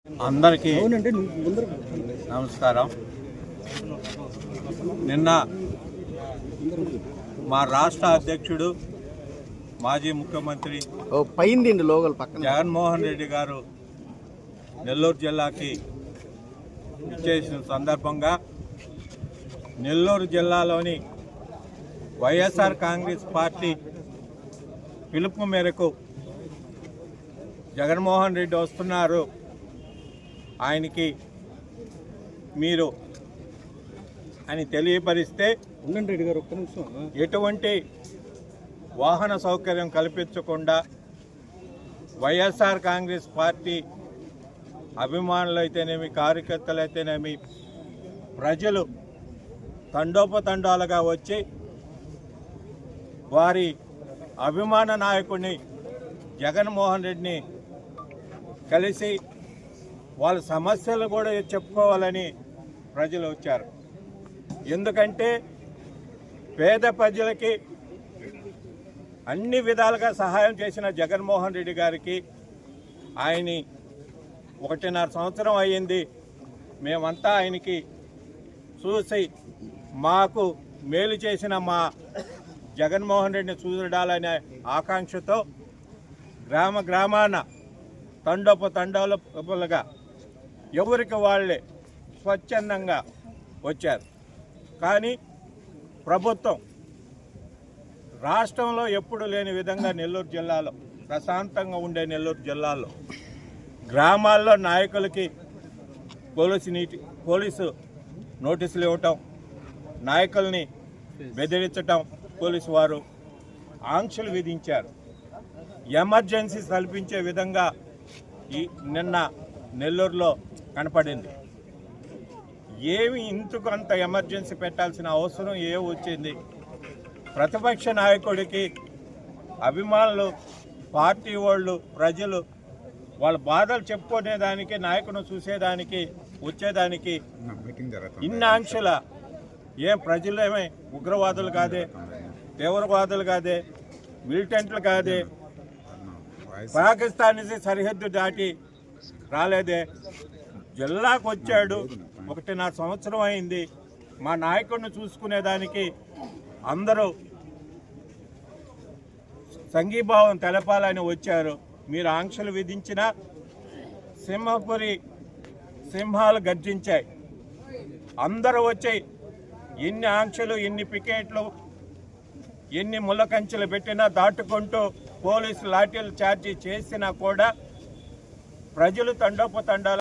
అందరికీ నమస్కారం. నిన్న మా రాష్ట్ర అధ్యక్షుడు మాజీ ముఖ్యమంత్రి జగన్మోహన్ రెడ్డి గారు నెల్లూరు జిల్లాకి ఇచ్చేసిన సందర్భంగా నెల్లూరు జిల్లాలోని వైఎస్ఆర్ కాంగ్రెస్ పార్టీ పిలుపు మేరకు జగన్మోహన్ రెడ్డి వస్తున్నారు, ఆయనకి మీరు అని తెలియపరిస్తే ఎటువంటి వాహన సౌకర్యం కల్పించకుండా వైఎస్ఆర్ కాంగ్రెస్ పార్టీ అభిమానులైతేనేమి, కార్యకర్తలైతేనేమి ప్రజలు తండోపతండాలుగా వచ్చి వారి అభిమాన నాయకుడిని జగన్మోహన్ రెడ్డిని కలిసి వాళ్ళ సమస్యలు కూడా చెప్పుకోవాలని ప్రజలు వచ్చారు. ఎందుకంటే పేద ప్రజలకి అన్ని విధాలుగా సహాయం చేసిన జగన్మోహన్ రెడ్డి గారికి ఆయన్ని 1.5 సంవత్సరం అయ్యింది. మేమంతా ఆయనకి చూసి మాకు మేలు చేసిన మా జగన్మోహన్ రెడ్డిని చూడాలనే ఆకాంక్షతో గ్రామ గ్రామాన తండోపతండాలుగా ఎవరికి వాళ్ళే స్వచ్ఛందంగా వచ్చారు. కానీ ప్రభుత్వం రాష్ట్రంలో ఎప్పుడు లేని విధంగా నెల్లూరు జిల్లాలో, ప్రశాంతంగా ఉండే నెల్లూరు జిల్లాలో గ్రామాల్లో నాయకులకి పోలీసు నోటీసులు ఇవ్వటం, నాయకుల్ని బెదిరించటం, పోలీసు వారు ఆంక్షలు విధించారు. ఎమర్జెన్సీ కల్పించే విధంగా నిన్న నెల్లూరులో కనపడింది. ఏమి ఇంతకు అంత ఎమర్జెన్సీ పెట్టాల్సిన అవసరం వచ్చింది? ప్రతిపక్ష నాయకుడికి అభిమానులు, పార్టీ వాళ్ళు, ప్రజలు వాళ్ళ బాధలు చెప్పుకునేదానికి, నాయకుని చూసేదానికి వచ్చేదానికి ఇన్ని ఆంక్షల ప్రజలు ఉగ్రవాదులు కాదే, తీవ్రవాదులు కాదే, మిలిటెంట్లు కాదే, పాకిస్తాన్ నుంచి సరిహద్దు దాటి రాలేదే, జిల్లాకు వచ్చాడు. 1.5 సంవత్సరం అయింది. మా నాయకుడిని చూసుకునేదానికి అందరూ సంఘీభావం తెలపాలని వచ్చారు. మీరు ఆంక్షలు విధించిన సింహాలు గర్జించాయి. అందరూ వచ్చాయి. ఎన్ని ఆంక్షలు, ఎన్ని పికెట్లు, ఎన్ని ముళ్ళకంచెలు పెట్టినా దాటుకుంటూ పోలీసు లాఠీలు చార్జీ చేసినా కూడా ప్రజలు తండోపతండాలు